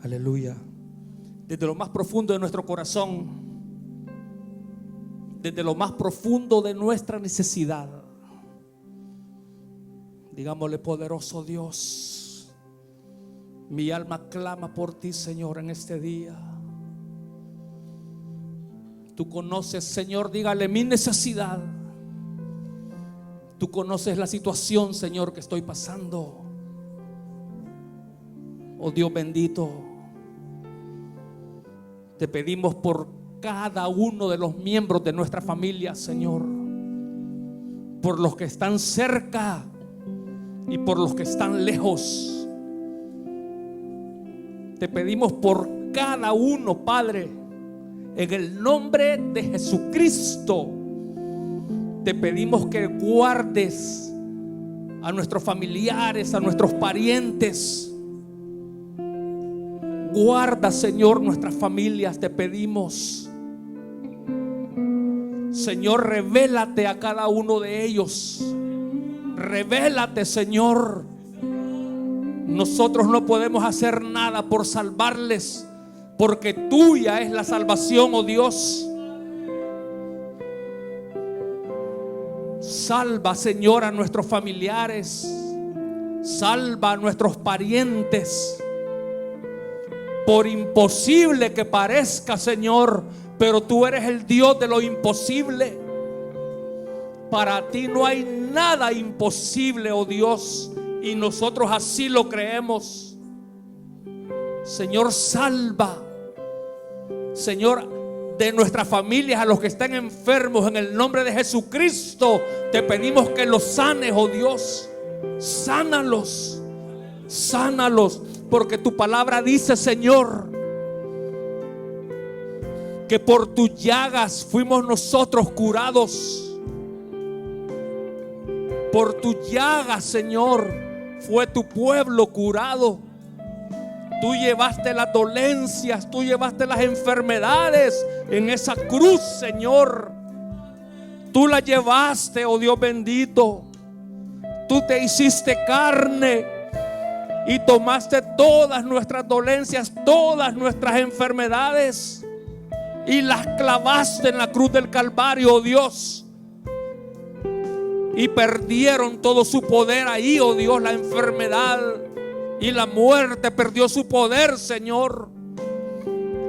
Aleluya. Desde lo más profundo de nuestro corazón, desde lo más profundo de nuestra necesidad, digámosle: poderoso Dios, mi alma clama por ti, Señor, en este día. Tú conoces, Señor, dígale, mi necesidad. Tú conoces la situación, Señor, que estoy pasando. Oh Dios bendito, te pedimos por cada uno de los miembros de nuestra familia, Señor, por los que están cerca y por los que están lejos. Te pedimos por cada uno, Padre, en el nombre de Jesucristo. Te pedimos que guardes a nuestros familiares, a nuestros parientes. Guarda, Señor, nuestras familias, te pedimos. Señor, revélate a cada uno de ellos. Revélate, Señor. Nosotros no podemos hacer nada por salvarles, porque tuya es la salvación, oh Dios. Salva, Señor, a nuestros familiares. Salva a nuestros parientes. Por imposible que parezca, Señor, pero tú eres el Dios de lo imposible. Para ti no hay nada imposible, oh Dios, y nosotros así lo creemos. Señor, salva, Señor, de nuestras familias a los que están enfermos, en el nombre de Jesucristo. Te pedimos que los sanes, oh Dios. Sánalos, sánalos, porque tu palabra dice, Señor, que por tus llagas fuimos nosotros curados. Por tus llagas, Señor, fue tu pueblo curado. Tú llevaste las dolencias, tú llevaste las enfermedades en esa cruz, Señor. Tú las llevaste, oh Dios bendito. Tú te hiciste carne y tomaste todas nuestras dolencias, todas nuestras enfermedades, y las clavaste en la cruz del Calvario, oh Dios. Y perdieron todo su poder ahí, oh Dios. La enfermedad y la muerte perdió su poder, Señor,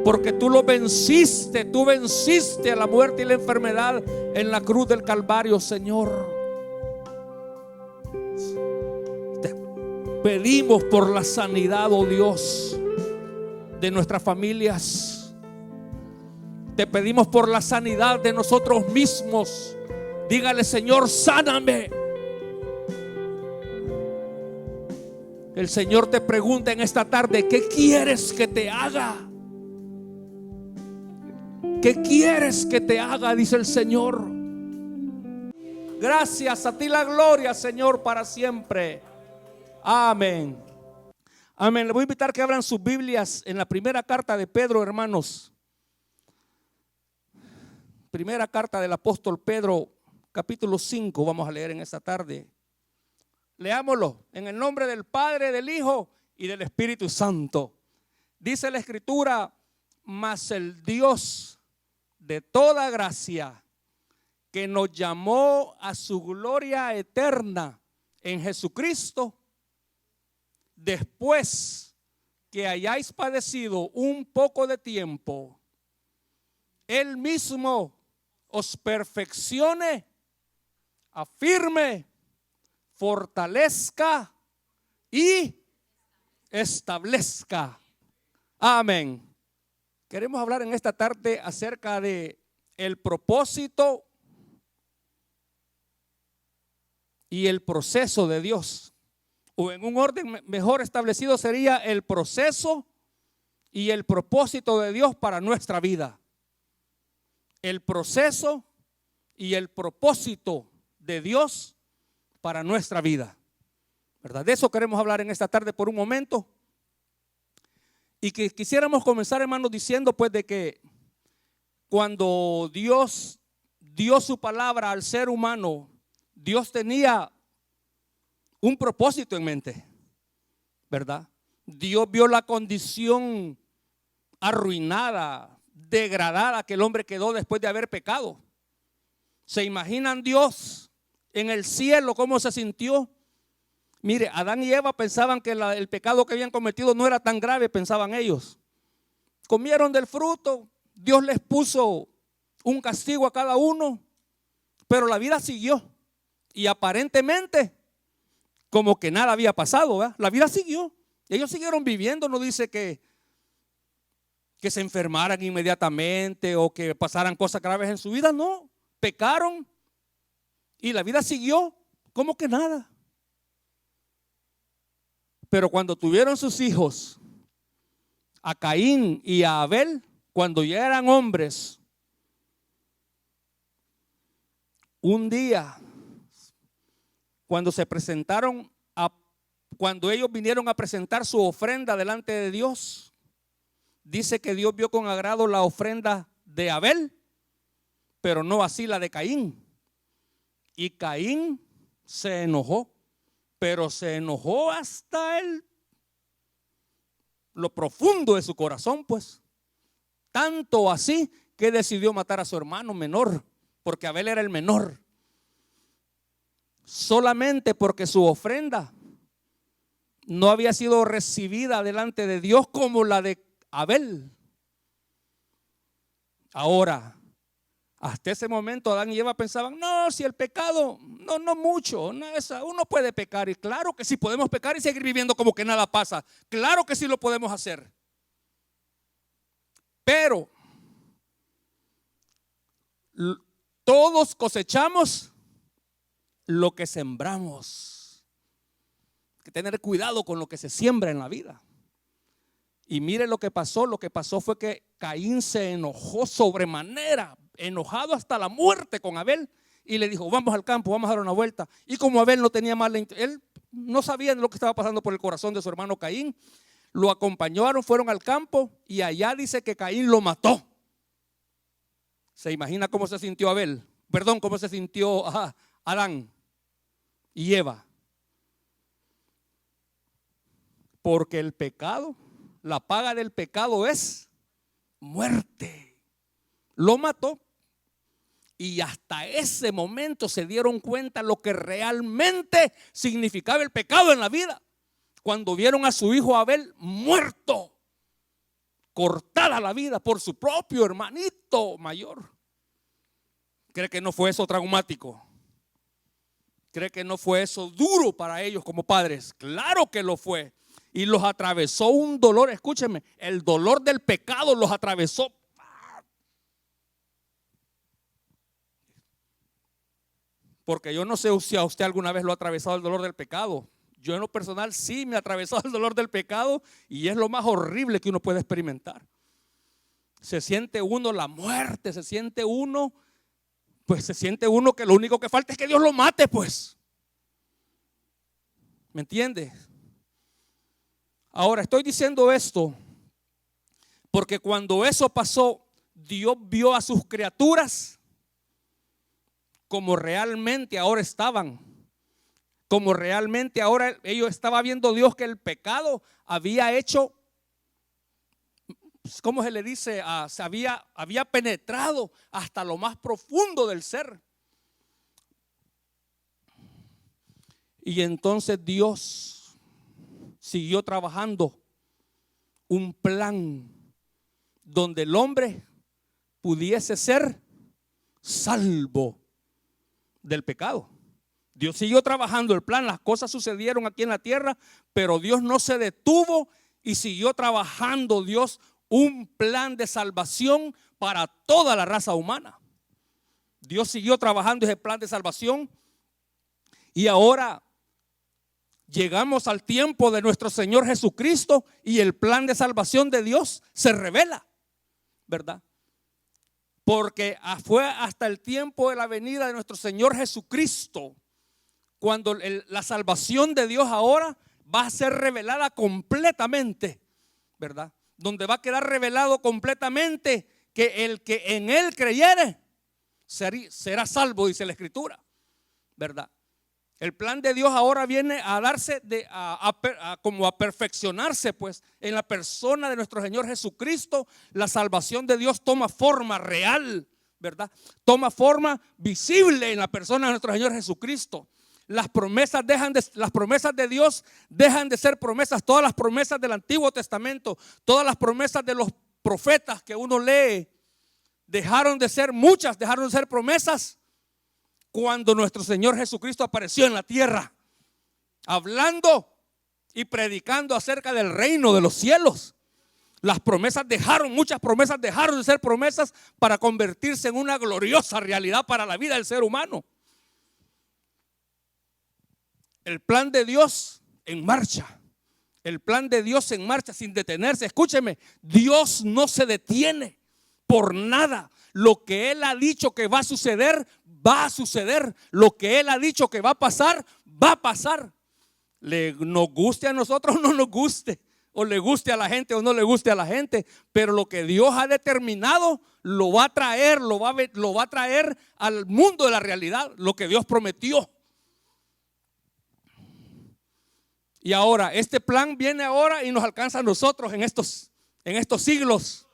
porque tú lo venciste. Tú venciste a la muerte y la enfermedad en la cruz del Calvario, Señor. Te pedimos por la sanidad, oh Dios, de nuestras familias. Te pedimos por la sanidad de nosotros mismos. Dígale, Señor, sáname. El Señor te pregunta en esta tarde: ¿qué quieres que te haga? ¿Qué quieres que te haga? Dice el Señor. Gracias, a ti la gloria, Señor, para siempre. Amén. Amén. Le voy a invitar que abran sus Biblias en la primera carta de Pedro, hermanos. Primera carta del apóstol Pedro, capítulo 5, vamos a leer en esta tarde. Leámoslo en el nombre del Padre, del Hijo y del Espíritu Santo. Dice la Escritura: mas el Dios de toda gracia, que nos llamó a su gloria eterna en Jesucristo, después que hayáis padecido un poco de tiempo, Él mismo os perfeccione, afirme, fortalezca y establezca. Amén. Queremos hablar en esta tarde acerca de el propósito y el proceso de Dios, o en un orden mejor establecido sería el proceso y el propósito de Dios para nuestra vida. El proceso y el propósito de Dios para nuestra vida, ¿verdad? De eso queremos hablar en esta tarde por un momento. Y que quisiéramos comenzar, hermanos, diciendo pues de que cuando Dios dio su palabra al ser humano, Dios tenía un propósito en mente, ¿verdad? Dios vio la condición arruinada, degradada que el hombre quedó después de haber pecado. ¿Se imaginan Dios en el cielo cómo se sintió? Mire, Adán y Eva pensaban que el pecado que habían cometido no era tan grave, pensaban ellos. Comieron del fruto, Dios les puso un castigo a cada uno, pero la vida siguió. Y aparentemente, como que nada había pasado, ¿verdad? La vida siguió. Ellos siguieron viviendo, no dice que se enfermaran inmediatamente o que pasaran cosas graves en su vida, no. Pecaron y la vida siguió como que nada. Pero cuando tuvieron sus hijos, a Caín y a Abel, cuando ya eran hombres, un día, cuando se presentaron, cuando ellos vinieron a presentar su ofrenda delante de Dios, dice que Dios vio con agrado la ofrenda de Abel, pero no así la de Caín. Y Caín se enojó, pero se enojó hasta lo profundo de su corazón, pues. Tanto así que decidió matar a su hermano menor, porque Abel era el menor. Solamente porque su ofrenda no había sido recibida delante de Dios como la de Abel. Ahora, hasta ese momento Adán y Eva pensaban, no, si el pecado, no mucho, no, uno puede pecar. Y claro que sí podemos pecar y seguir viviendo como que nada pasa. Claro que sí lo podemos hacer. Pero todos cosechamos lo que sembramos. Hay que tener cuidado con lo que se siembra en la vida. Y mire lo que pasó. Lo que pasó fue que Caín se enojó sobremanera, enojado hasta la muerte con Abel, y le dijo, vamos al campo, vamos a dar una vuelta. Y como Abel no tenía mala intención, él no sabía lo que estaba pasando por el corazón de su hermano Caín, lo acompañaron, fueron al campo, y allá dice que Caín lo mató. ¿Se imagina cómo se sintió Abel? Perdón, cómo se sintió Adán y Eva. Porque el pecado, la paga del pecado es muerte. Lo mató. Y hasta ese momento se dieron cuenta lo que realmente significaba el pecado en la vida. Cuando vieron a su hijo Abel muerto, cortada la vida por su propio hermanito mayor. ¿Cree que no fue eso traumático? ¿Cree que no fue eso duro para ellos como padres? Claro que lo fue. Y los atravesó un dolor, escúcheme, el dolor del pecado los atravesó. Porque yo no sé si a usted alguna vez lo ha atravesado el dolor del pecado. Yo en lo personal sí me ha atravesado el dolor del pecado y es lo más horrible que uno puede experimentar. Se siente uno la muerte, se siente uno que lo único que falta es que Dios lo mate, pues. ¿Me entiende? Ahora estoy diciendo esto porque cuando eso pasó, Dios vio a sus criaturas como realmente ahora estaban, como realmente ahora ellos estaban viendo Dios que el pecado había hecho, ¿cómo se le dice? Había penetrado hasta lo más profundo del ser. Y entonces Dios siguió trabajando un plan donde el hombre pudiese ser salvo del pecado. Dios siguió trabajando el plan, las cosas sucedieron aquí en la tierra, pero Dios no se detuvo y siguió trabajando Dios un plan de salvación para toda la raza humana. Dios siguió trabajando ese plan de salvación y ahora llegamos al tiempo de nuestro Señor Jesucristo y el plan de salvación de Dios se revela, ¿verdad? Porque fue hasta el tiempo de la venida de nuestro Señor Jesucristo cuando la salvación de Dios ahora va a ser revelada completamente, ¿verdad? Donde va a quedar revelado completamente que el que en Él creyere será salvo, dice la Escritura, ¿verdad? El plan de Dios ahora viene a darse, como a perfeccionarse pues en la persona de nuestro Señor Jesucristo. La salvación de Dios toma forma real, ¿verdad? Toma forma visible en la persona de nuestro Señor Jesucristo. Las promesas de Dios dejan de ser promesas. Todas las promesas del Antiguo Testamento, todas las promesas de los profetas que uno lee, dejaron de ser promesas cuando nuestro Señor Jesucristo apareció en la tierra, hablando y predicando acerca del reino de los cielos. Muchas promesas dejaron de ser promesas para convertirse en una gloriosa realidad para la vida del ser humano. El plan de Dios en marcha. El plan de Dios en marcha sin detenerse. Escúcheme, Dios no se detiene por nada. Lo que Él ha dicho que va a suceder, va a suceder. Lo que Él ha dicho que va a pasar, va a pasar. Nos guste a nosotros o no nos guste, o le guste a la gente o no le guste a la gente, pero lo que Dios ha determinado lo va a traer, lo va a traer al mundo de la realidad, lo que Dios prometió. Y ahora, este plan viene ahora y nos alcanza a nosotros en estos siglos.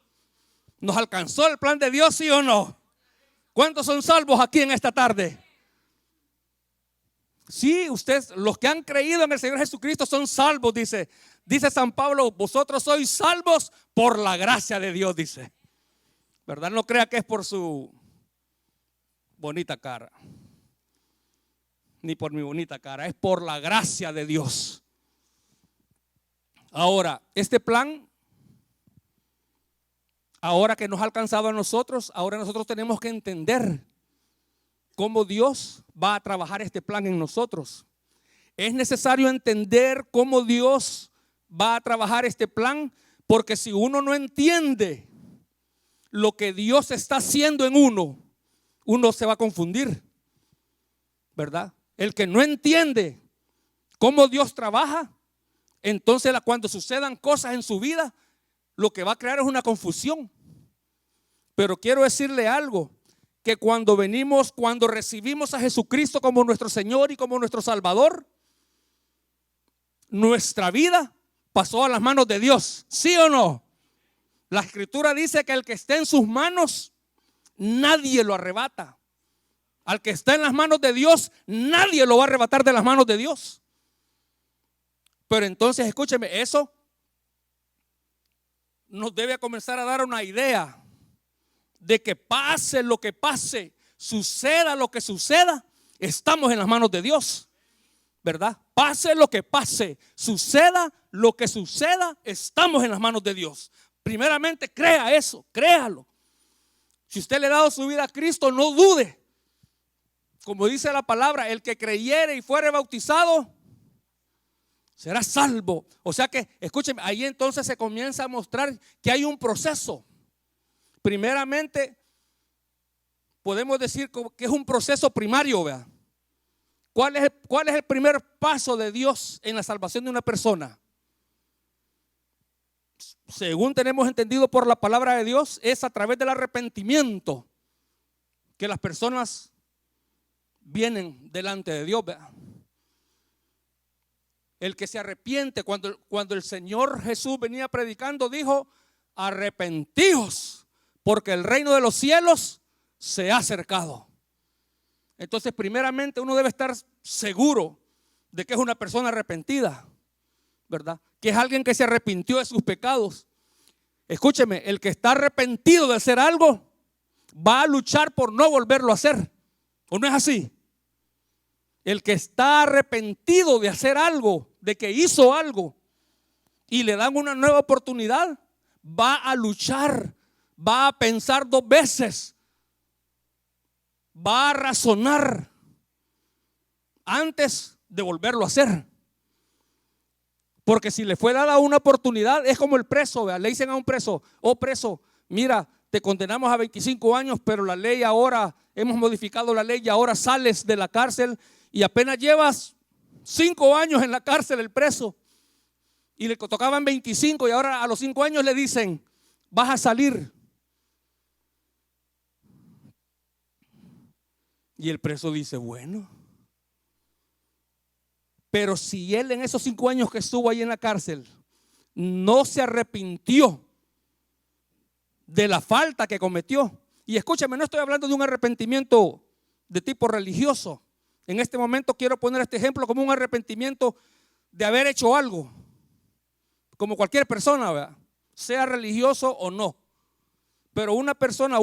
¿Nos alcanzó el plan de Dios, sí o no? ¿Cuántos son salvos aquí en esta tarde? Sí, ustedes, los que han creído en el Señor Jesucristo son salvos, dice San Pablo. Vosotros sois salvos por la gracia de Dios, dice. ¿Verdad? No crea que es por su bonita cara, ni por mi bonita cara, es por la gracia de Dios. Ahora, este plan, ahora que nos ha alcanzado a nosotros, ahora nosotros tenemos que entender cómo Dios va a trabajar este plan en nosotros. Es necesario entender cómo Dios va a trabajar este plan, porque si uno no entiende lo que Dios está haciendo en uno se va a confundir, ¿verdad? El que no entiende cómo Dios trabaja, entonces cuando sucedan cosas en su vida, lo que va a crear es una confusión. Pero quiero decirle algo, que cuando recibimos a Jesucristo como nuestro Señor y como nuestro Salvador, nuestra vida pasó a las manos de Dios, ¿sí o no? La Escritura dice que el que esté en sus manos, nadie lo arrebata. Al que está en las manos de Dios, nadie lo va a arrebatar de las manos de Dios. Pero entonces, escúcheme, eso nos debe comenzar a dar una idea de que pase lo que pase, suceda lo que suceda, estamos en las manos de Dios, ¿verdad? Pase lo que pase, suceda lo que suceda, estamos en las manos de Dios. Primeramente, crea eso, créalo. Si usted le ha dado su vida a Cristo, no dude. Como dice la palabra, el que creyere y fuere bautizado será salvo. O sea que, escúcheme, ahí entonces se comienza a mostrar que hay un proceso. Primeramente, podemos decir que es un proceso primario, ¿verdad? ¿Cuál es el primer paso de Dios en la salvación de una persona? Según tenemos entendido por la palabra de Dios, es a través del arrepentimiento que las personas vienen delante de Dios, ¿verdad? El que se arrepiente, cuando el Señor Jesús venía predicando, dijo: arrepentíos, porque el reino de los cielos se ha acercado. Entonces, primeramente uno debe estar seguro de que es una persona arrepentida, ¿verdad? Que es alguien que se arrepintió de sus pecados. Escúcheme, el que está arrepentido de hacer algo va a luchar por no volverlo a hacer. ¿O no es así? El que está arrepentido de hacer algo, de que hizo algo y le dan una nueva oportunidad, va a luchar, va a pensar dos veces, va a razonar antes de volverlo a hacer. Porque si le fue dada una oportunidad, es como el preso, ¿verdad? Le dicen a un preso: oh preso, mira, te condenamos a 25 años, pero la ley ahora, hemos modificado la ley y ahora sales de la cárcel y apenas llevas 5 años en la cárcel el preso. Y le tocaban 25 y ahora a los 5 años le dicen: vas a salir. Y el preso dice: bueno, Pero si él en esos 5 años que estuvo ahí en la cárcel no se arrepintió de la falta que cometió, y escúchame, no estoy hablando de un arrepentimiento de tipo religioso. En este momento quiero poner este ejemplo como un arrepentimiento de haber hecho algo, como cualquier persona, ¿verdad?, sea religioso o no. Pero una persona,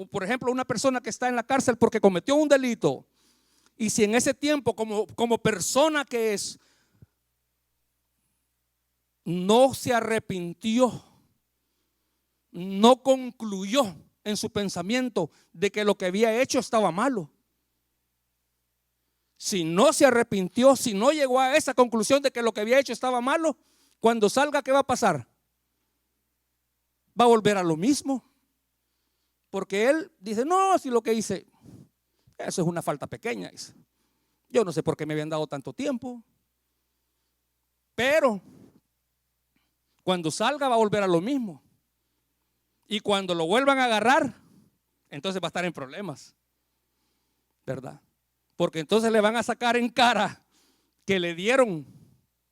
por ejemplo, una persona que está en la cárcel porque cometió un delito, y si en ese tiempo como persona que es, no se arrepintió, no concluyó en su pensamiento de que lo que había hecho estaba malo, si no se arrepintió, si no llegó a esa conclusión de que lo que había hecho estaba malo, cuando salga, ¿qué va a pasar? Va a volver a lo mismo. Porque él dice, no, si lo que hice, eso es una falta pequeña. Dice, yo no sé por qué me habían dado tanto tiempo. Pero cuando salga va a volver a lo mismo. Y cuando lo vuelvan a agarrar, entonces va a estar en problemas, ¿verdad? Porque entonces le van a sacar en cara que le dieron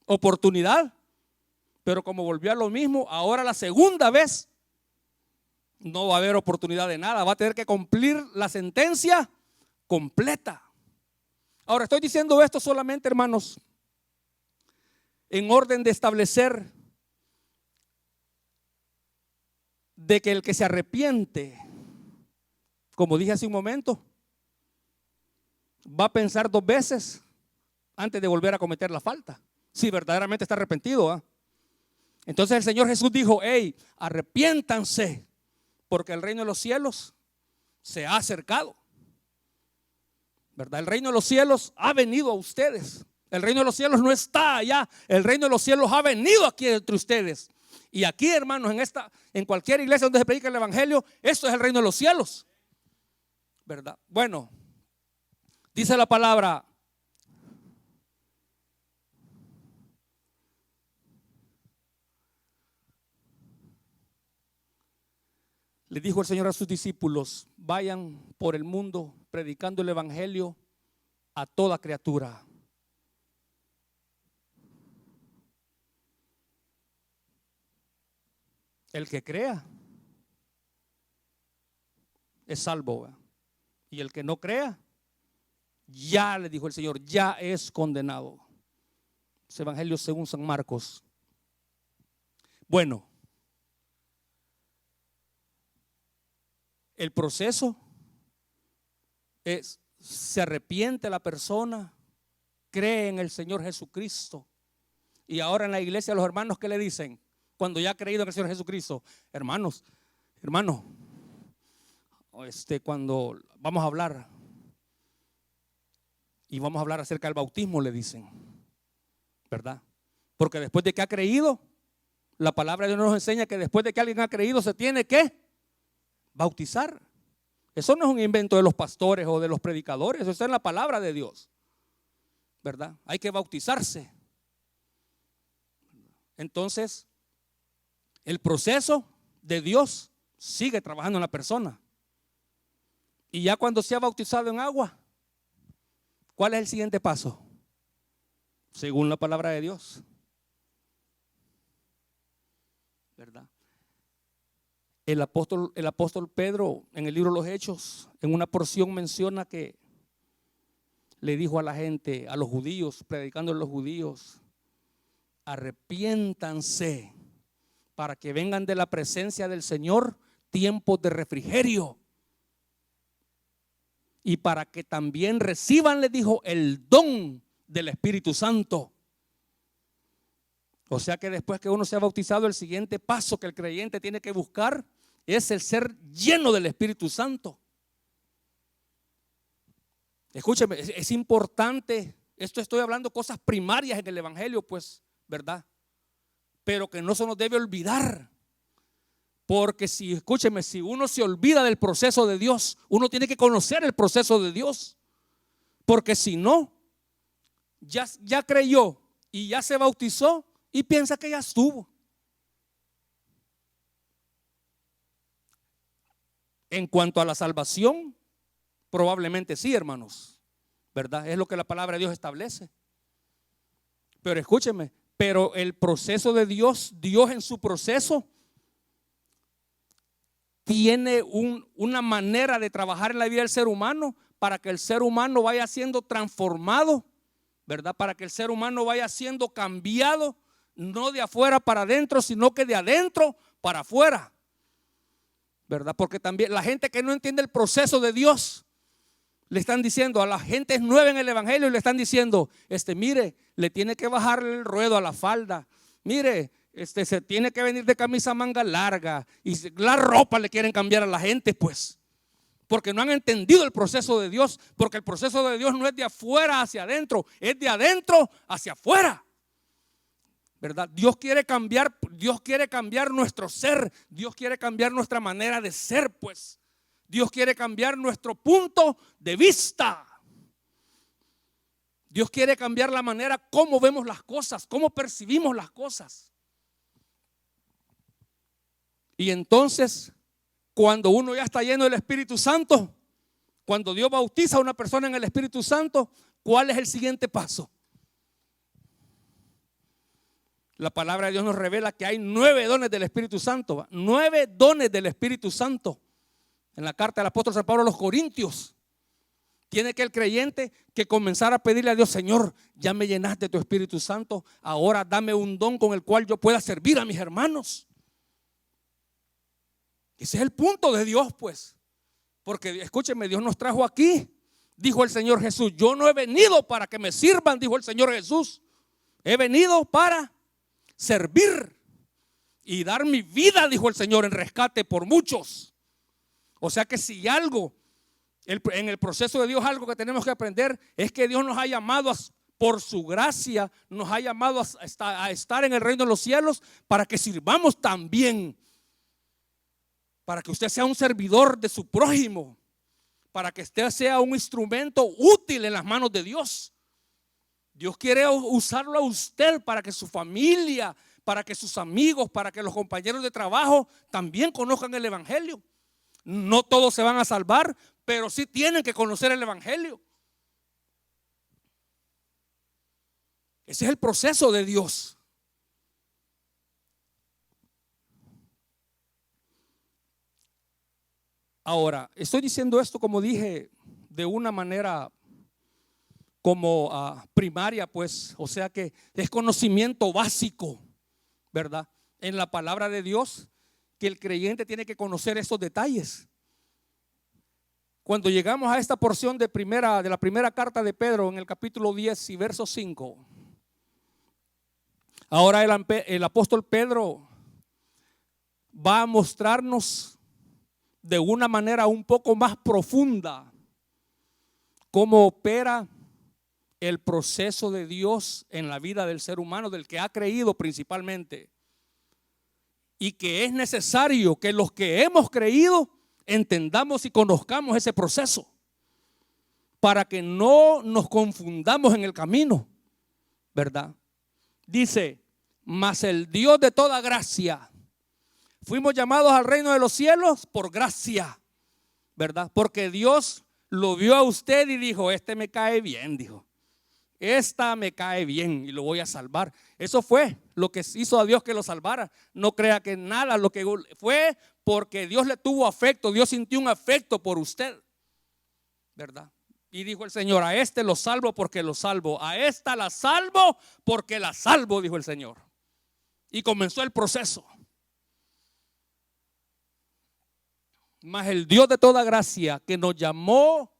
oportunidad, pero como volvió a lo mismo, ahora la segunda vez no va a haber oportunidad de nada, va a tener que cumplir la sentencia completa. Ahora estoy diciendo esto solamente, hermanos, en orden de establecer de que el que se arrepiente, como dije hace un momento, va a pensar 2 veces antes de volver a cometer la falta, si verdaderamente está arrepentido, ¿eh? Entonces el Señor Jesús dijo, hey, arrepiéntanse, porque el reino de los cielos se ha acercado, ¿verdad? El reino de los cielos ha venido a ustedes. El reino de los cielos no está allá, el reino de los cielos ha venido aquí entre ustedes. Y aquí, hermanos, en cualquier iglesia donde se predica el evangelio, esto es el reino de los cielos, ¿verdad? Bueno, dice la palabra, le dijo el Señor a sus discípulos, vayan por el mundo predicando el evangelio a toda criatura. El que crea es salvo, ¿verdad? Y el que no crea, ya, le dijo el Señor, ya es condenado. Es evangelio según San Marcos. Bueno, el proceso es, se arrepiente la persona, cree en el Señor Jesucristo. Y ahora en la iglesia los hermanos, ¿qué le dicen? Cuando ya ha creído en el Señor Jesucristo, hermano, cuando vamos a hablar, y vamos a hablar acerca del bautismo, le dicen, ¿verdad? Porque después de que ha creído, la palabra de Dios nos enseña que después de que alguien ha creído se tiene que bautizar. Eso no es un invento de los pastores o de los predicadores, eso está en la palabra de Dios, ¿verdad? Hay que bautizarse. Entonces, el proceso de Dios sigue trabajando en la persona. Y ya cuando se ha bautizado en agua, ¿cuál es el siguiente paso? Según la palabra de Dios, ¿verdad? El apóstol Pedro en el libro de los Hechos, en una porción menciona que le dijo a la gente, a los judíos, predicando a los judíos, arrepiéntanse para que vengan de la presencia del Señor tiempos de refrigerio y para que también reciban, le dijo, el don del Espíritu Santo. O sea que después que uno se ha bautizado, el siguiente paso que el creyente tiene que buscar es el ser lleno del Espíritu Santo. Escúcheme, es importante, estoy hablando cosas primarias en el evangelio, pues, ¿verdad? Pero que no se nos debe olvidar. Porque escúcheme, si uno se olvida del proceso de Dios, uno tiene que conocer el proceso de Dios. Porque si no, ya creyó y ya se bautizó y piensa que ya estuvo. En cuanto a la salvación, probablemente sí, hermanos, ¿verdad? Es lo que la palabra de Dios establece. Pero escúcheme, pero el proceso de Dios, Dios en su proceso tiene una manera de trabajar en la vida del ser humano para que el ser humano vaya siendo transformado, ¿verdad? Para que el ser humano vaya siendo cambiado, no de afuera para adentro, sino que de adentro para afuera, ¿verdad? Porque también la gente que no entiende el proceso de Dios, le están diciendo a la gente nueva en el evangelio, le están diciendo, mire, le tiene que bajar el ruedo a la falda, mire, se tiene que venir de camisa manga larga, y la ropa le quieren cambiar a la gente, pues, porque no han entendido el proceso de Dios, porque el proceso de Dios no es de afuera hacia adentro, es de adentro hacia afuera, ¿verdad? Dios quiere cambiar nuestro ser, Dios quiere cambiar nuestra manera de ser, pues. Dios quiere cambiar nuestro punto de vista. Dios quiere cambiar la manera como vemos las cosas, cómo percibimos las cosas. Y entonces, cuando uno ya está lleno del Espíritu Santo, cuando Dios bautiza a una persona en el Espíritu Santo, ¿cuál es el siguiente paso? La palabra de Dios nos revela que hay 9 dones del Espíritu Santo, 9 dones del Espíritu Santo. En la carta del apóstol San Pablo a los Corintios, tiene que el creyente que comenzar a pedirle a Dios, Señor, ya me llenaste de tu Espíritu Santo, ahora dame un don con el cual yo pueda servir a mis hermanos. Ese es el punto de Dios, pues. Porque escúcheme, Dios nos trajo aquí, dijo el Señor Jesús, yo no he venido para que me sirvan, dijo el Señor Jesús, he venido para servir y dar mi vida, dijo el Señor, en rescate por muchos. O sea que si algo, en el proceso de Dios, algo que tenemos que aprender es que Dios nos ha llamado por su gracia, nos ha llamado a estar en el reino de los cielos para que sirvamos también, para que usted sea un servidor de su prójimo, para que usted sea un instrumento útil en las manos de Dios. Dios quiere usarlo a usted para que su familia, para que sus amigos, para que los compañeros de trabajo también conozcan el evangelio. No todos se van a salvar, pero sí tienen que conocer el evangelio. Ese es el proceso de Dios. Ahora, estoy diciendo esto, como dije, de una manera como primaria, pues, o sea que es conocimiento básico, ¿verdad? En la palabra de Dios, que el creyente tiene que conocer esos detalles. Cuando llegamos a esta porción de la primera carta de Pedro, en el capítulo 10 y verso 5, ahora el apóstol Pedro va a mostrarnos de una manera un poco más profunda cómo opera el proceso de Dios en la vida del ser humano, del que ha creído principalmente, y que es necesario que los que hemos creído entendamos y conozcamos ese proceso para que no nos confundamos en el camino, ¿verdad? Dice, mas el Dios de toda gracia, fuimos llamados al reino de los cielos por gracia, ¿verdad? Porque Dios lo vio a usted y dijo, me cae bien, dijo, esta me cae bien y lo voy a salvar. Eso fue lo que hizo a Dios que lo salvara. No crea que nada, lo que fue porque Dios le tuvo afecto, Dios sintió un afecto por usted, ¿verdad? Y dijo el Señor, a lo salvo porque lo salvo, a esta la salvo porque la salvo, dijo el Señor. Y comenzó el proceso. Mas el Dios de toda gracia, que nos llamó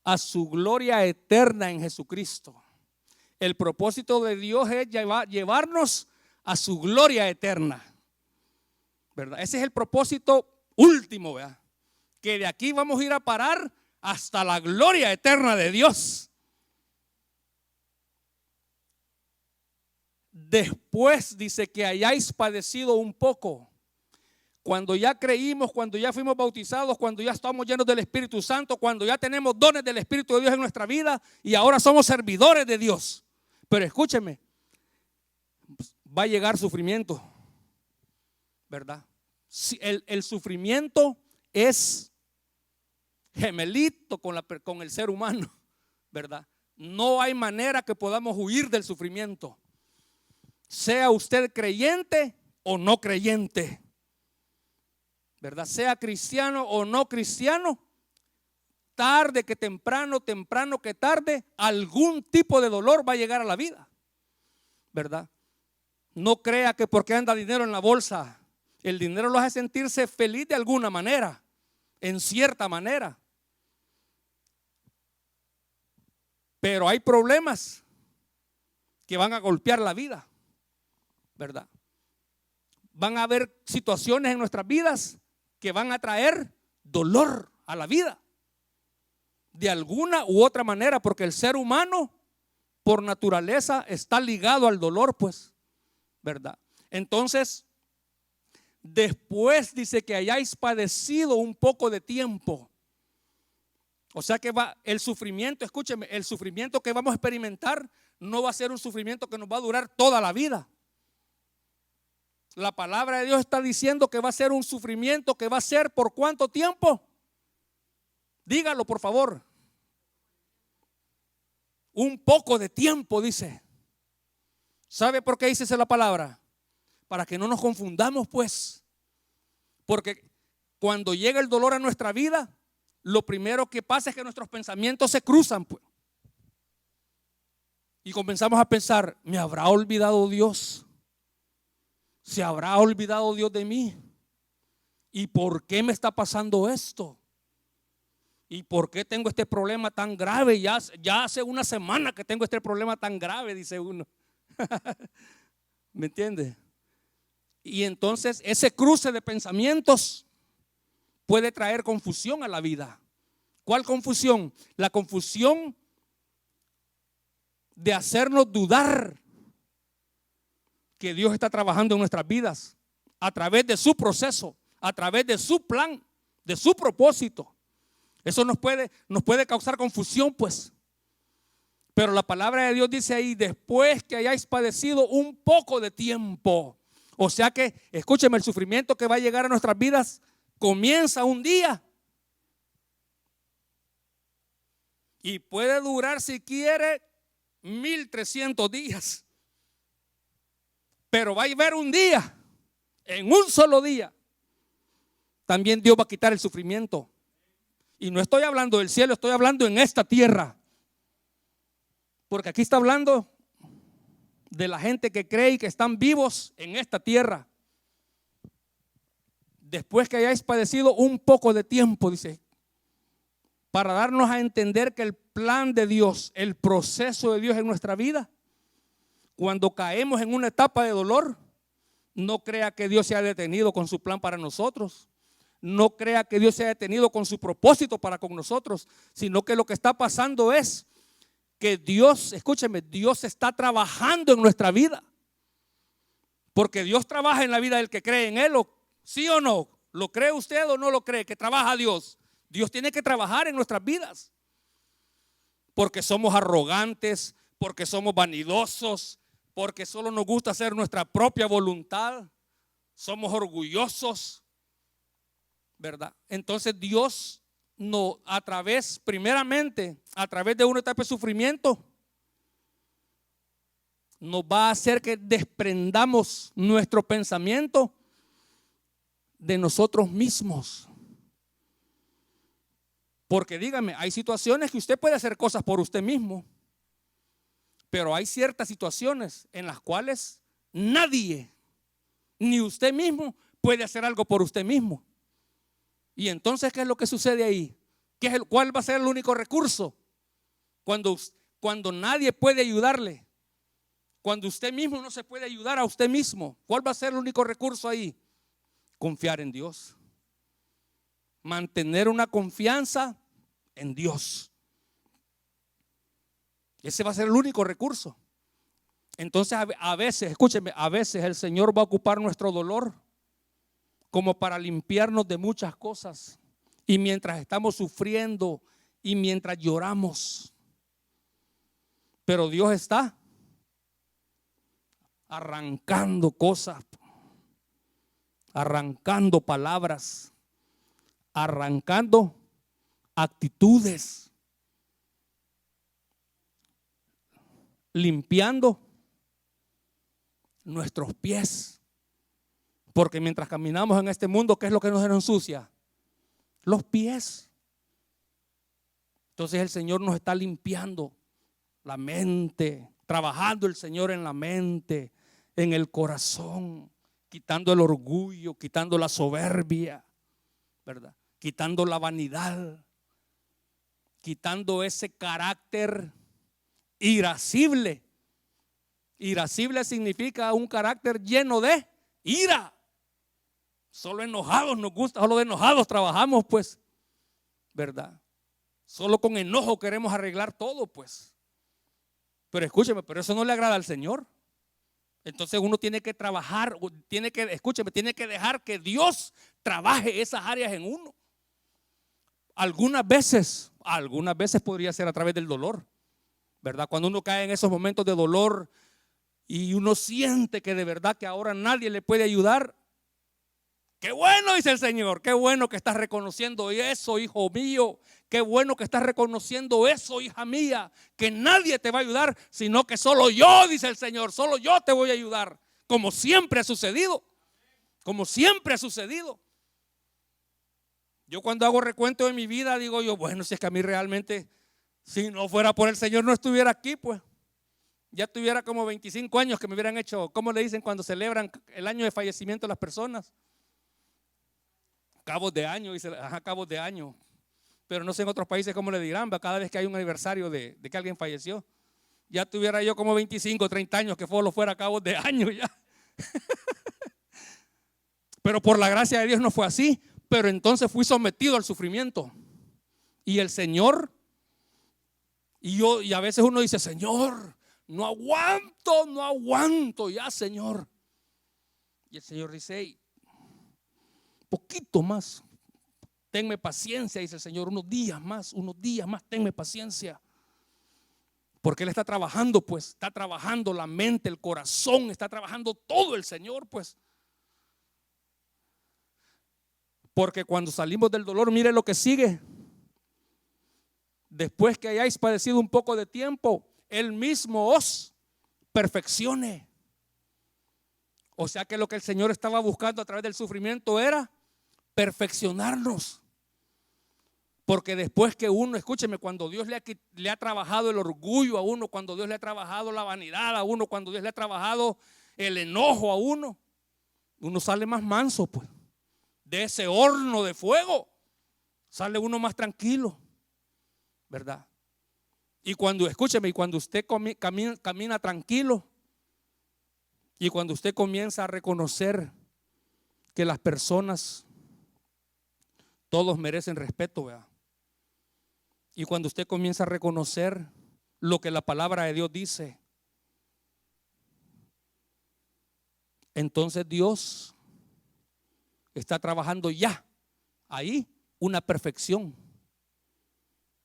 a su gloria eterna en Jesucristo. El propósito de Dios es llevarnos a su gloria eterna, ¿verdad? Ese es el propósito último, ¿verdad? Que de aquí vamos a ir a parar hasta la gloria eterna de Dios. Después dice que hayáis padecido un poco. Cuando ya creímos, cuando ya fuimos bautizados, cuando ya estamos llenos del Espíritu Santo, cuando ya tenemos dones del Espíritu de Dios en nuestra vida y ahora somos servidores de Dios. Pero escúcheme, va a llegar sufrimiento, ¿verdad? El sufrimiento es gemelito con el ser humano, ¿verdad? No hay manera que podamos huir del sufrimiento. sea usted creyente o no creyente, ¿verdad? Sea cristiano o no cristiano, tarde que temprano, temprano que tarde, algún tipo de dolor va a llegar a la vida, ¿verdad? No crea que porque anda dinero en la bolsa, el dinero lo hace sentirse feliz de alguna manera, en cierta manera. Pero hay problemas que van a golpear la vida, ¿verdad? Van a haber situaciones en nuestras vidas que van a traer dolor a la vida, de alguna u otra manera, porque el ser humano por naturaleza está ligado al dolor, pues, ¿verdad? Entonces, después dice que hayáis padecido un poco de tiempo. O sea que va el sufrimiento, escúcheme, el sufrimiento que vamos a experimentar no va a ser un sufrimiento que nos va a durar toda la vida. La palabra de Dios está diciendo que va a ser un sufrimiento que va a ser ¿por cuánto tiempo? Dígalo, por favor. Un poco de tiempo, dice. ¿Sabe por qué dice esa la palabra? Para que no nos confundamos, pues. Porque cuando llega el dolor a nuestra vida, lo primero que pasa es que nuestros pensamientos se cruzan, pues. Y comenzamos a pensar, ¿me habrá olvidado Dios? ¿Se habrá olvidado Dios de mí? ¿Y por qué me está pasando esto? ¿Y por qué tengo este problema tan grave? Ya hace una semana que tengo este problema tan grave, dice uno. ¿Me entiende? Y entonces ese cruce de pensamientos puede traer confusión a la vida. ¿Cuál confusión? La confusión de hacernos dudar que Dios está trabajando en nuestras vidas a través de su proceso, a través de su plan, de su propósito. Eso nos puede causar confusión, pues. Pero la palabra de Dios dice ahí, después que hayáis padecido un poco de tiempo. O sea que, escúcheme, el sufrimiento que va a llegar a nuestras vidas comienza un día y puede durar, si quiere, 1300 días. Pero va a haber un día, en un solo día, también Dios va a quitar el sufrimiento. Y no estoy hablando del cielo, estoy hablando en esta tierra. Porque aquí está hablando de la gente que cree y que están vivos en esta tierra. Después que hayáis padecido un poco de tiempo, dice, para darnos a entender que el plan de Dios, el proceso de Dios en nuestra vida, cuando caemos en una etapa de dolor, no crea que Dios se ha detenido con su plan para nosotros. No crea que Dios se ha detenido con su propósito para con nosotros, sino que lo que está pasando es que Dios, escúcheme, Dios está trabajando en nuestra vida. Porque Dios trabaja en la vida del que cree en Él, ¿sí o no? ¿Lo cree usted o no lo cree? Que trabaja Dios. Dios tiene que trabajar en nuestras vidas. Porque somos arrogantes, porque somos vanidosos, porque solo nos gusta hacer nuestra propia voluntad, somos orgullosos, ¿verdad? Entonces Dios no, primeramente, a través de una etapa de sufrimiento, nos va a hacer que desprendamos nuestro pensamiento de nosotros mismos. Porque dígame, hay situaciones que usted puede hacer cosas por usted mismo, pero hay ciertas situaciones en las cuales nadie, ni usted mismo, puede hacer algo por usted mismo. Y entonces, ¿qué es lo que sucede ahí? ¿Cuál va a ser el único recurso? Cuando nadie puede ayudarle, cuando usted mismo no se puede ayudar a usted mismo, ¿cuál va a ser el único recurso ahí? Confiar en Dios. Mantener una confianza en Dios. Ese va a ser el único recurso. Entonces a veces, escúcheme, a veces el Señor va a ocupar nuestro dolor como para limpiarnos de muchas cosas. Y mientras estamos sufriendo y mientras lloramos, pero Dios está arrancando cosas, arrancando palabras, arrancando actitudes, limpiando nuestros pies. Porque mientras caminamos en este mundo, ¿qué es lo que nos ensucia? Los pies. Entonces el Señor nos está limpiando la mente, trabajando el Señor en la mente, en el corazón, quitando el orgullo, quitando la soberbia, ¿verdad? Quitando la vanidad, quitando ese carácter irascible. Irascible significa un carácter lleno de ira. Solo enojados nos gusta, solo de enojados trabajamos, pues, ¿verdad? Solo con enojo queremos arreglar todo, pues. Pero escúcheme, pero eso no le agrada al Señor. Entonces uno tiene que trabajar, tiene que dejar que Dios trabaje esas áreas en uno. Algunas veces podría ser a través del dolor, ¿verdad? Cuando uno cae en esos momentos de dolor y uno siente que de verdad que ahora nadie le puede ayudar. Qué bueno, dice el Señor, qué bueno que estás reconociendo eso, hijo mío. Qué bueno que estás reconociendo eso, hija mía. Que nadie te va a ayudar, sino que solo yo, dice el Señor, solo yo te voy a ayudar. Como siempre ha sucedido. Como siempre ha sucedido. Yo cuando hago recuento de mi vida, digo yo, bueno, si es que a mí realmente, si no fuera por el Señor, no estuviera aquí, pues. Ya tuviera como 25 años que me hubieran hecho, ¿cómo le dicen cuando celebran el año de fallecimiento de las personas? Cabos de año, dice, ajá, cabos de año. Pero no sé en otros países cómo le dirán, cada vez que hay un aniversario de que alguien falleció. Ya tuviera yo como 25, 30 años que solo fuera cabos de año ya. Pero por la gracia de Dios no fue así. Pero entonces fui sometido al sufrimiento. Y el Señor, y a veces uno dice, Señor, no aguanto ya, Señor. Y el Señor dice, hey, poquito más, tenme paciencia, dice el Señor, unos días más, tenme paciencia. Porque Él está trabajando, pues, está trabajando la mente, el corazón, está trabajando todo el Señor, pues. Porque cuando salimos del dolor, mire lo que sigue. Después que hayáis padecido un poco de tiempo, Él mismo os perfeccione. O sea que lo que el Señor estaba buscando a través del sufrimiento era perfeccionarnos. Porque después que uno, escúcheme, cuando Dios le ha trabajado el orgullo a uno, cuando Dios le ha trabajado la vanidad a uno, cuando Dios le ha trabajado el enojo a uno sale más manso, pues. De ese horno de fuego sale uno más tranquilo, ¿verdad? Y cuando, escúcheme, y cuando usted camina tranquilo, y cuando usted comienza a reconocer que las personas, todos merecen respeto, ¿verdad? Y cuando usted comienza a reconocer lo que la palabra de Dios dice, entonces Dios está trabajando ya ahí una perfección,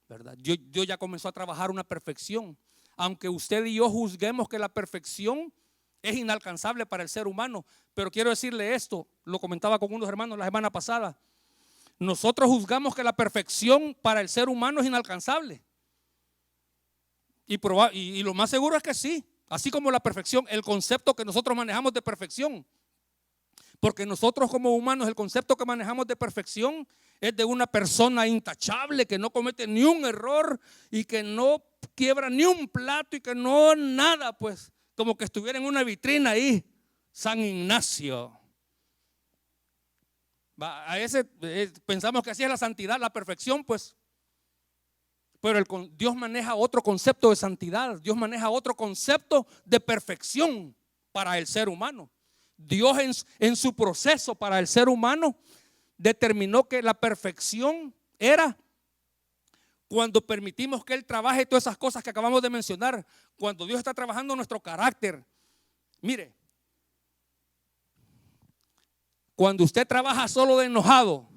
¿verdad? Dios ya comenzó a trabajar una perfección. Aunque usted y yo juzguemos que la perfección es inalcanzable para el ser humano, pero quiero decirle esto, lo comentaba con unos hermanos la semana pasada. Nosotros juzgamos que la perfección para el ser humano es inalcanzable. Y lo más seguro es que sí. Así como la perfección, el concepto que nosotros manejamos de perfección. Porque nosotros como humanos, el concepto que manejamos de perfección es de una persona intachable, que no comete ni un error y que no quiebra ni un plato y que no nada, pues como que estuviera en una vitrina ahí, San Ignacio. A veces pensamos que así es la santidad, la perfección, pues. Pero Dios maneja otro concepto de santidad. Dios maneja otro concepto de perfección para el ser humano. Dios en su proceso para el ser humano determinó que la perfección era cuando permitimos que Él trabaje todas esas cosas que acabamos de mencionar. Cuando Dios está trabajando nuestro carácter. Mire, cuando usted trabaja solo de enojado,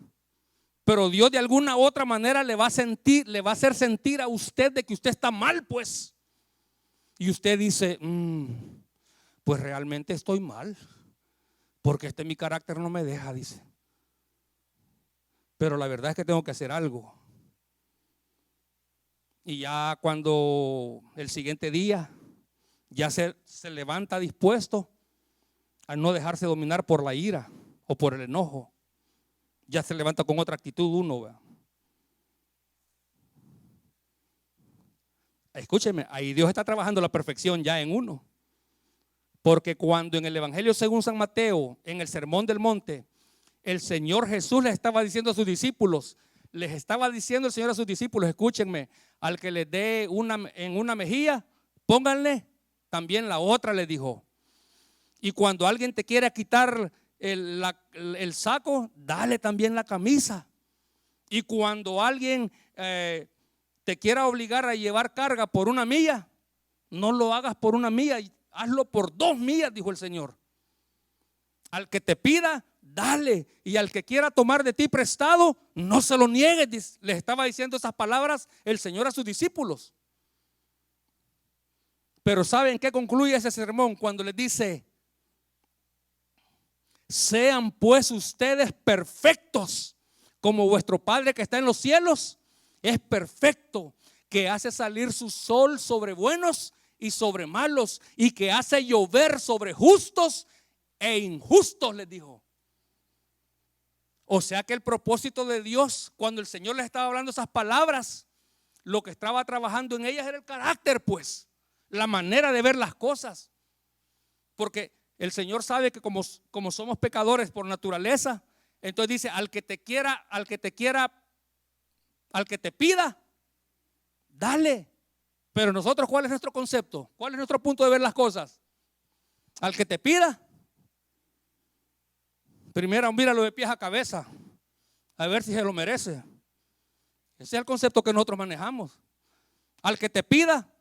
pero Dios de alguna u otra manera le va a hacer sentir a usted de que usted está mal, pues. Y usted dice, pues realmente estoy mal, porque mi carácter no me deja, dice. Pero la verdad es que tengo que hacer algo. Y ya cuando el siguiente día ya se levanta dispuesto, a no dejarse dominar por la ira o por el enojo. Ya se levanta con otra actitud uno, ¿verdad? Escúcheme, ahí Dios está trabajando la perfección ya en uno. Porque cuando en el Evangelio según San Mateo, en el Sermón del Monte, el Señor Jesús les estaba diciendo a sus discípulos, les estaba diciendo el Señor a sus discípulos, escúchenme, al que les dé en una mejilla, pónganle también la otra, les dijo. Y cuando alguien te quiera quitar el saco, dale también la camisa. Y cuando alguien te quiera obligar a llevar carga por 1 milla, no lo hagas por 1 milla, hazlo por 2 millas, dijo el Señor. Al que te pida, dale. Y al que quiera tomar de ti prestado, no se lo niegues. Les estaba diciendo esas palabras el Señor a sus discípulos. Pero ¿saben qué concluye ese sermón? Cuando les dice: sean pues ustedes perfectos, como vuestro Padre que está en los cielos es perfecto, que hace salir su sol sobre buenos y sobre malos, y que hace llover sobre justos e injustos, les dijo. O sea que el propósito de Dios, cuando el Señor les estaba hablando esas palabras, lo que estaba trabajando en ellas era el carácter, pues, la manera de ver las cosas. Porque el Señor sabe que como somos pecadores por naturaleza, entonces dice: al que te pida, dale. Pero nosotros, ¿cuál es nuestro concepto? ¿Cuál es nuestro punto de ver las cosas? Al que te pida, primero míralo de pies a cabeza, a ver si se lo merece. Ese es el concepto que nosotros manejamos. Al que te pida,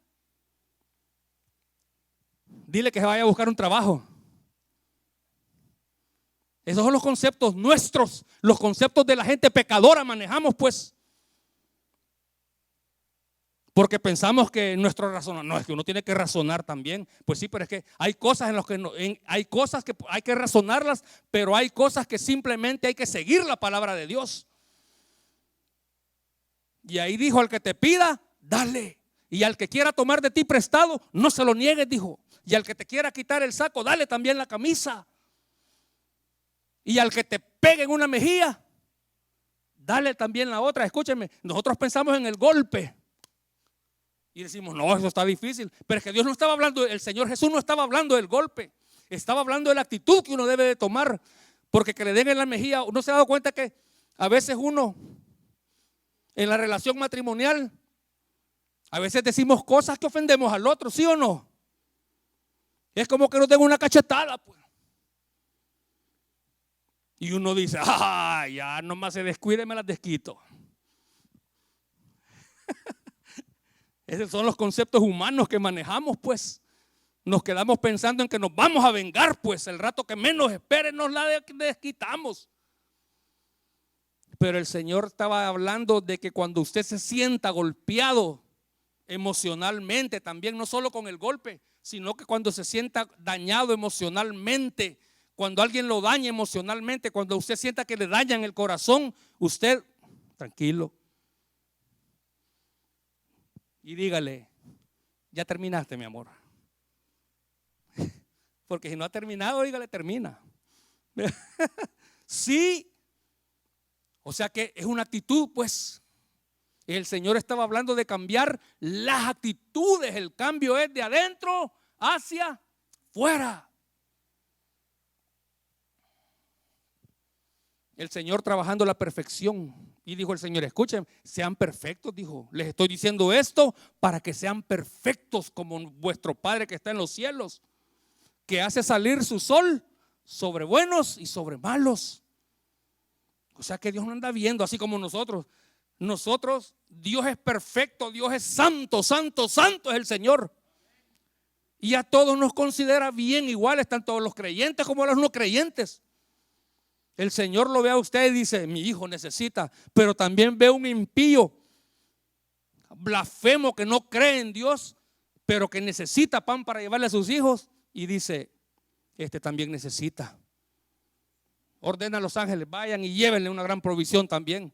dile que se vaya a buscar un trabajo. Esos son los conceptos nuestros, los conceptos de la gente pecadora manejamos, pues. Porque pensamos que nuestro razonamiento, no, es que uno tiene que razonar también. Pues sí, pero es que hay cosas en las que hay cosas que hay que razonarlas, pero hay cosas que simplemente hay que seguir la palabra de Dios. Y ahí dijo: al que te pida, dale. Y al que quiera tomar de ti prestado, no se lo niegues, dijo. Y al que te quiera quitar el saco, dale también la camisa. Y al que te pegue en 1 mejilla, dale también la otra. Escúchenme, nosotros pensamos en el golpe y decimos: no, eso está difícil. Pero es que Dios no estaba hablando, el Señor Jesús no estaba hablando del golpe, estaba hablando de la actitud que uno debe de tomar. Porque que le den en la mejilla, uno se ha dado cuenta que a veces uno en la relación matrimonial, a veces decimos cosas que ofendemos al otro, ¿sí o no? Es como que nos den una cachetada, pues. Y uno dice: ya nomás se descuide, me las desquito. Esos son los conceptos humanos que manejamos, pues. Nos quedamos pensando en que nos vamos a vengar, pues. El rato que menos esperen nos la desquitamos. Pero el Señor estaba hablando de que cuando usted se sienta golpeado emocionalmente, también no solo con el golpe, sino que cuando se sienta dañado emocionalmente, cuando alguien lo daña emocionalmente, cuando usted sienta que le dañan el corazón, usted, tranquilo, y dígale: ya terminaste, mi amor. Porque si no ha terminado, dígale: termina. Sí. O sea que es una actitud, pues. El Señor estaba hablando de cambiar las actitudes. El cambio es de adentro hacia fuera. El Señor trabajando la perfección. Y dijo el Señor: escuchen, sean perfectos, dijo. Les estoy diciendo esto para que sean perfectos como vuestro Padre que está en los cielos, que hace salir su sol sobre buenos y sobre malos. O sea que Dios no anda viendo así como nosotros. Nosotros, Dios es perfecto, Dios es santo, santo, santo es el Señor. Y a todos nos considera bien iguales, tanto los creyentes como los no creyentes. El Señor lo ve a usted y dice: mi hijo necesita. Pero también ve un impío, blasfemo, que no cree en Dios, pero que necesita pan para llevarle a sus hijos. Y dice: este también necesita. Ordena a los ángeles: vayan y llévenle una gran provisión también.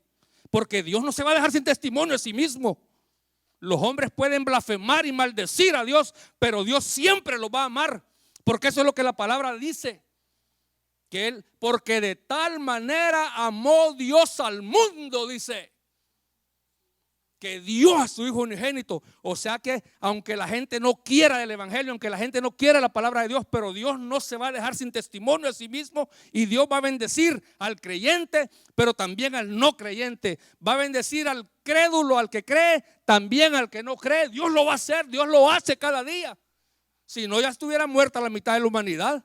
Porque Dios no se va a dejar sin testimonio de sí mismo. Los hombres pueden blasfemar y maldecir a Dios, pero Dios siempre los va a amar. Porque eso es lo que la palabra dice. Porque de tal manera amó Dios al mundo, dice, que dio a su Hijo unigénito. O sea que aunque la gente no quiera el evangelio, aunque la gente no quiera la palabra de Dios, pero Dios no se va a dejar sin testimonio a sí mismo, y Dios va a bendecir al creyente, pero también al no creyente. Va a bendecir al crédulo, al que cree, también al que no cree. Dios lo va a hacer, Dios lo hace cada día. Si no, ya estuviera muerta la mitad de la humanidad,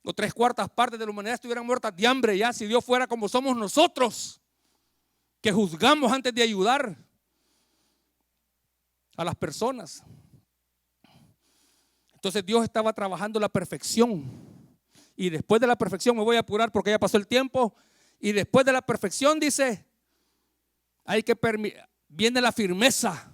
o 3/4 partes de la humanidad estuvieran muertas de hambre ya, si Dios fuera como somos nosotros, que juzgamos antes de ayudar a las personas. Entonces Dios estaba trabajando la perfección, y después de la perfección, me voy a apurar porque ya pasó el tiempo, y después de la perfección dice, viene la firmeza.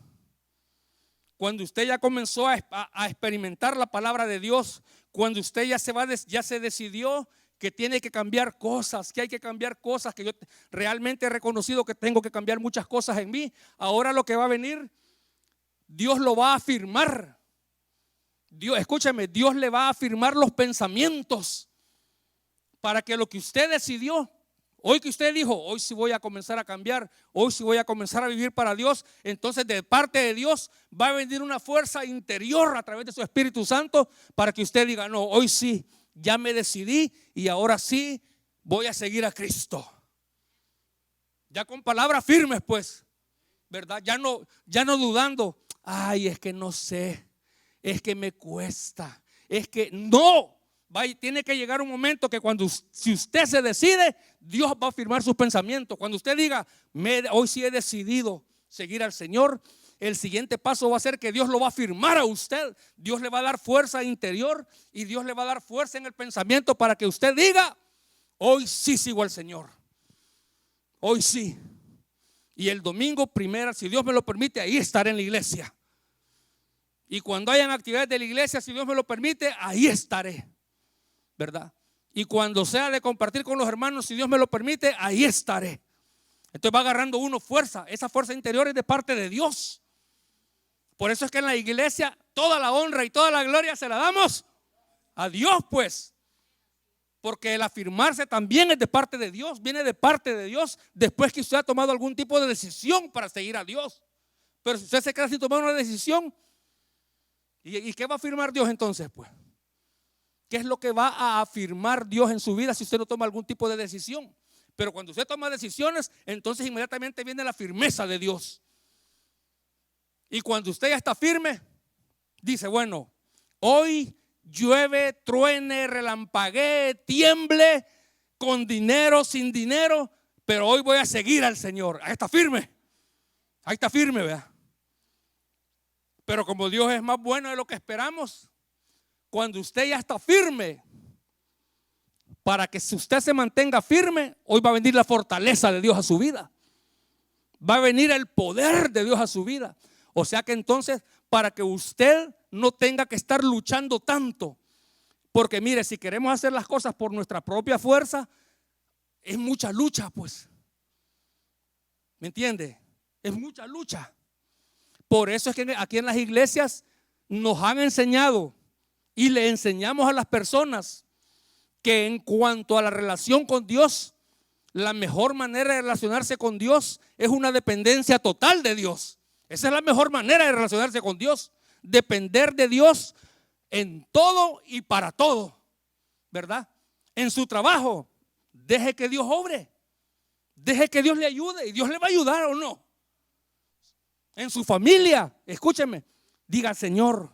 Cuando usted ya comenzó a experimentar la palabra de Dios, cuando usted ya se decidió que tiene que cambiar cosas, que hay que cambiar cosas, que yo realmente he reconocido que tengo que cambiar muchas cosas en mí. Ahora lo que va a venir, Dios lo va a afirmar. Escúcheme, Dios le va a afirmar los pensamientos para que lo que usted decidió, hoy que usted dijo, hoy sí voy a comenzar a cambiar, hoy sí voy a comenzar a vivir para Dios, entonces de parte de Dios va a venir una fuerza interior a través de su Espíritu Santo para que usted diga, no, hoy sí, ya me decidí y ahora sí voy a seguir a Cristo. Ya con palabras firmes, pues, ¿verdad? Ya no dudando. Ay, es que no sé, es que me cuesta, es que no. Tiene que llegar un momento que si usted se decide, Dios va a firmar sus pensamientos. Cuando usted diga, hoy sí he decidido seguir al Señor, el siguiente paso va a ser que Dios lo va a firmar a usted. Dios le va a dar fuerza interior y Dios le va a dar fuerza en el pensamiento para que usted diga, hoy sí sigo al Señor, hoy sí. Y el domingo primero, si Dios me lo permite, ahí estaré en la iglesia. Y cuando hayan actividades de la iglesia, si Dios me lo permite, ahí estaré, ¿verdad? Y cuando sea de compartir con los hermanos, si Dios me lo permite, ahí estaré. Entonces va agarrando uno fuerza. Esa fuerza interior es de parte de Dios. Por eso es que en la iglesia toda la honra y toda la gloria se la damos a Dios, pues. Porque el afirmarse también es de parte de Dios, viene de parte de Dios después que usted ha tomado algún tipo de decisión para seguir a Dios. Pero si usted se queda sin tomar una decisión, ¿y qué va a afirmar Dios entonces, pues? ¿Qué es lo que va a afirmar Dios en su vida si usted no toma algún tipo de decisión? Pero cuando usted toma decisiones, entonces inmediatamente viene la firmeza de Dios. Y cuando usted ya está firme, dice, bueno, hoy llueve, truene, relampaguee, tiemble, con dinero, sin dinero, pero hoy voy a seguir al Señor. Ahí está firme, ¿verdad? Pero como Dios es más bueno de lo que esperamos, cuando usted ya está firme, para que si usted se mantenga firme, hoy va a venir la fortaleza de Dios a su vida. Va a venir el poder de Dios a su vida. O sea que entonces, para que usted no tenga que estar luchando tanto, porque mire, si queremos hacer las cosas por nuestra propia fuerza, es mucha lucha, pues. ¿Me entiende? Es mucha lucha. Por eso es que aquí en las iglesias nos han enseñado y le enseñamos a las personas que en cuanto a la relación con Dios, la mejor manera de relacionarse con Dios es una dependencia total de Dios. Esa es la mejor manera de relacionarse con Dios, depender de Dios en todo y para todo, ¿verdad? En su trabajo, deje que Dios obre, deje que Dios le ayude y Dios le va a ayudar o no. En su familia, escúcheme, diga, Señor,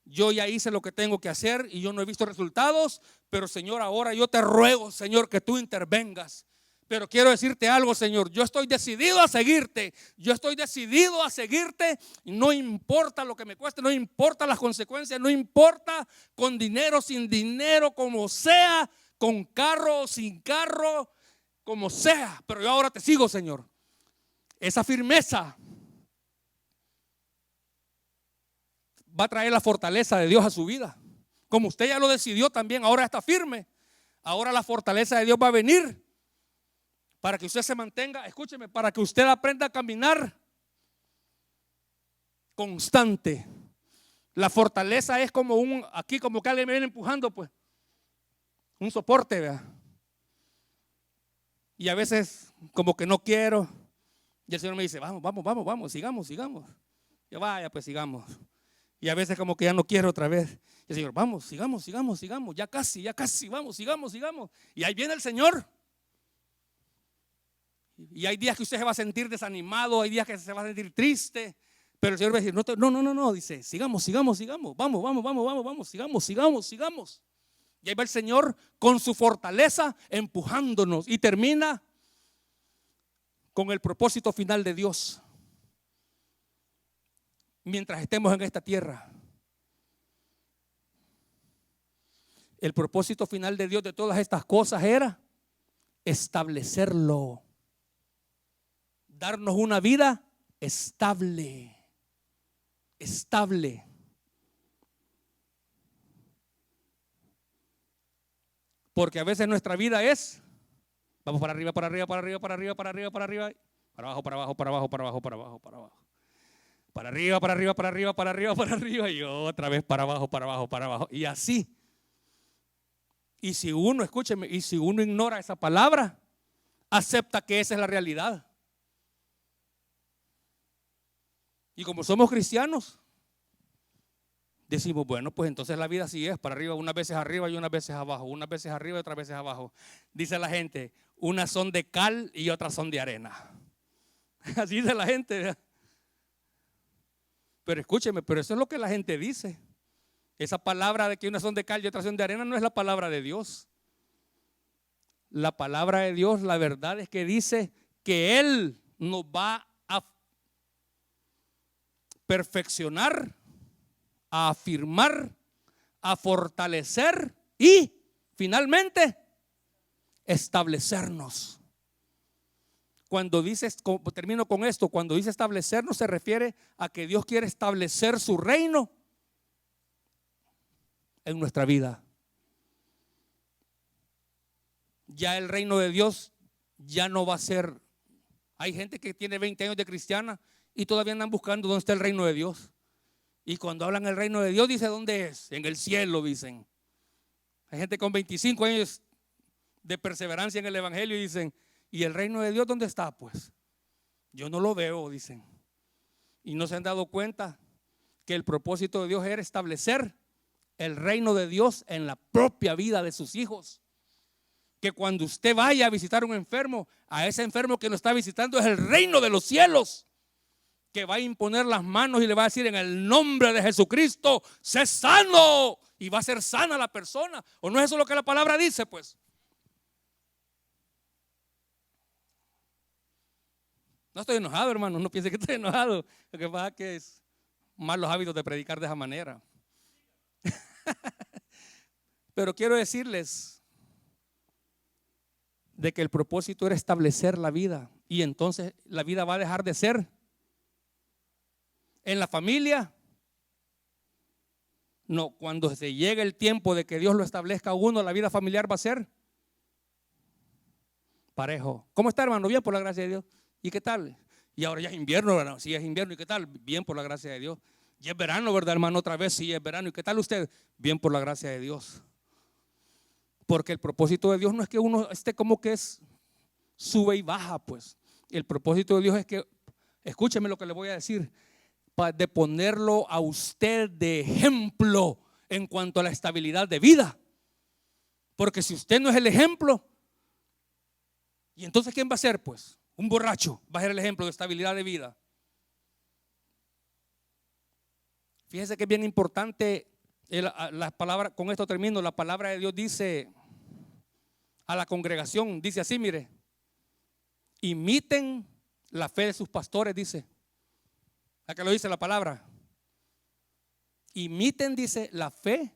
yo ya hice lo que tengo que hacer y yo no he visto resultados, pero Señor, ahora yo te ruego, Señor, que tú intervengas. Pero quiero decirte algo, Señor, yo estoy decidido a seguirte, y no importa lo que me cueste, no importa las consecuencias, no importa con dinero, sin dinero, como sea, con carro o sin carro, como sea, pero yo ahora te sigo, Señor. Esa firmeza va a traer la fortaleza de Dios a su vida. Como usted ya lo decidió también, ahora está firme. Ahora la fortaleza de Dios va a venir para que usted se mantenga, escúcheme, para que usted aprenda a caminar constante. La fortaleza es como aquí como que alguien me viene empujando, pues. un soporte, ¿verdad? Y a veces como que no quiero. Y el Señor me dice, vamos, sigamos. Yo vaya, pues sigamos. Y a veces como que ya no quiero otra vez. Y el Señor, vamos, sigamos. Ya casi, vamos, sigamos. Y ahí viene el Señor. Y hay días que usted se va a sentir desanimado, hay días que se va a sentir triste. Pero el Señor va a decir, no, dice, sigamos. Vamos, sigamos. Y ahí va el Señor con su fortaleza empujándonos. Y termina con el propósito final de Dios. Mientras estemos en esta tierra, el propósito final de Dios de todas estas cosas era establecerlo, darnos una vida estable. Porque a veces nuestra vida es, vamos para arriba, para abajo, para arriba y otra vez para abajo y así. Y si uno, escúcheme, y si uno ignora esa palabra, acepta que esa es la realidad. Y como somos cristianos, decimos, bueno, pues entonces la vida así es, para arriba, unas veces arriba y unas veces abajo, unas veces arriba y otras veces abajo. Dice la gente, unas son de cal y otras son de arena. Así dice la gente, ¿verdad? Pero escúcheme, pero eso es lo que la gente dice. Esa palabra de que unas son de cal y otras son de arena no es la palabra de Dios. La palabra de Dios, la verdad es que dice que Él nos va a perfeccionar, a afirmar, a fortalecer y finalmente establecernos. Cuando dice, termino con esto, cuando dice establecernos se refiere a que Dios quiere establecer su reino en nuestra vida. Ya el reino de Dios ya no va a ser. Hay gente que tiene 20 años de cristiana y todavía andan buscando dónde está el reino de Dios. Y cuando hablan del reino de Dios, dice ¿dónde es? En el cielo, dicen. Hay gente con 25 años de perseverancia en el evangelio y dicen, ¿y el reino de Dios dónde está? Pues yo no lo veo, dicen. Y no se han dado cuenta que el propósito de Dios era establecer el reino de Dios en la propia vida de sus hijos. Que cuando usted vaya a visitar a un enfermo, a ese enfermo que lo está visitando es el reino de los cielos, que va a imponer las manos y le va a decir en el nombre de Jesucristo, sé sano, y va a ser sana la persona. ¿O no es eso lo que la palabra dice? Pues no estoy enojado, hermano, no piense que estoy enojado. Lo que pasa es que es malos hábitos de predicar de esa manera. Pero quiero decirles de que el propósito era establecer la vida, y entonces la vida va a dejar de ser en la familia. No, cuando se llegue el tiempo de que Dios lo establezca a uno, la vida familiar va a ser parejo. ¿Cómo está, hermano? Bien, por la gracia de Dios. ¿Y qué tal? Y ahora ya es invierno, ¿verdad? Sí, es invierno. ¿Y qué tal? Bien, por la gracia de Dios. Ya es verano, ¿verdad, hermano? Otra vez, sí, es verano. ¿Y qué tal usted? Bien, por la gracia de Dios. Porque el propósito de Dios no es que uno esté como que es sube y baja, pues. El propósito de Dios es que, escúcheme lo que le voy a decir, de ponerlo a usted de ejemplo en cuanto a la estabilidad de vida. Porque si usted no es el ejemplo, ¿y entonces quién va a ser? Pues un borracho va a ser el ejemplo de estabilidad de vida. Fíjese que es bien importante la palabra. Con esto termino. La palabra de Dios dice a la congregación, dice así, mire, imiten la fe de sus pastores, dice. Acá lo dice la palabra. Imiten, dice, la fe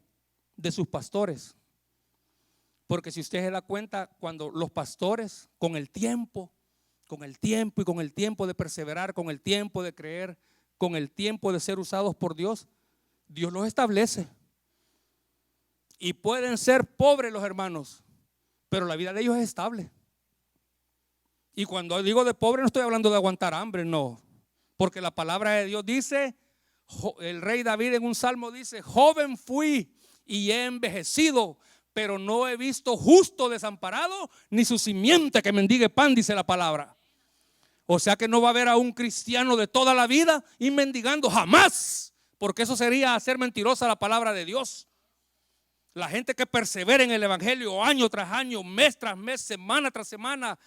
de sus pastores. Porque si usted se da cuenta, cuando los pastores con el tiempo de perseverar, con el tiempo de creer, con el tiempo de ser usados por Dios, Dios los establece. Y pueden ser pobres los hermanos, pero la vida de ellos es estable. Y cuando digo de pobre no estoy hablando de aguantar hambre, no. Porque la palabra de Dios dice, el rey David en un salmo dice, joven fui y he envejecido, pero no he visto justo desamparado, ni su simiente que mendigue pan, dice la palabra. O sea que no va a haber a un cristiano de toda la vida y mendigando, jamás, porque eso sería hacer mentirosa la palabra de Dios. La gente que persevera en el evangelio año tras año, mes tras mes, semana tras semana,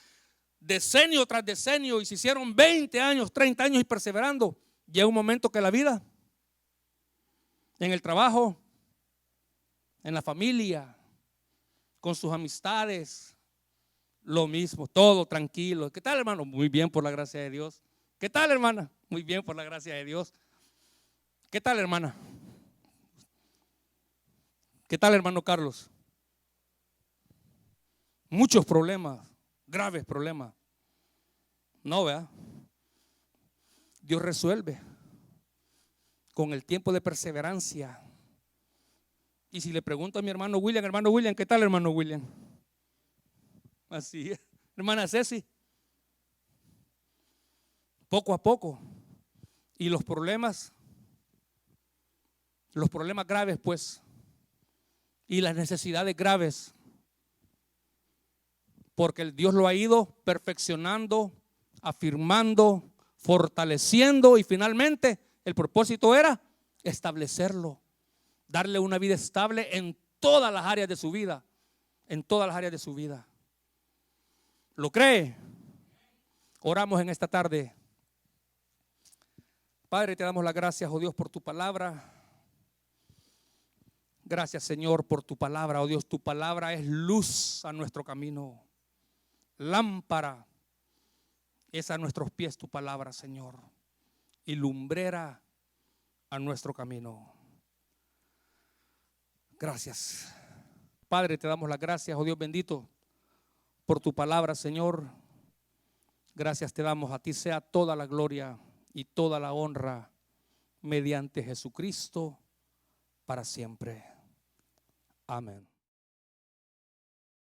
decenio tras decenio, y se hicieron 20 años, 30 años y perseverando, llega un momento que la vida, en el trabajo, en la familia, con sus amistades, lo mismo, todo tranquilo. ¿Qué tal, hermano? Muy bien, por la gracia de Dios. ¿Qué tal, hermana? Muy bien, por la gracia de Dios. ¿Qué tal, hermana? ¿Qué tal, hermano Carlos? Muchos problemas, graves problemas. No, ¿verdad? Dios resuelve con el tiempo de perseverancia. Y si le pregunto a mi hermano William, ¿qué tal, hermano William? Así es. Hermana Ceci, poco a poco. Y los problemas graves, pues, y las necesidades graves, porque el Dios lo ha ido perfeccionando, afirmando, fortaleciendo, y finalmente el propósito era establecerlo, darle una vida estable en todas las áreas de su vida, en todas las áreas de su vida. ¿Lo cree? Oramos en esta tarde. Padre, te damos las gracias, oh Dios, por tu palabra. Gracias, Señor, por tu palabra, oh Dios. Tu palabra es luz a nuestro camino, lámpara es a nuestros pies tu palabra, Señor, y lumbrera a nuestro camino. Gracias, Padre, te damos las gracias, oh Dios bendito, por tu palabra, Señor. Gracias te damos, a ti sea toda la gloria y toda la honra mediante Jesucristo para siempre. Amén.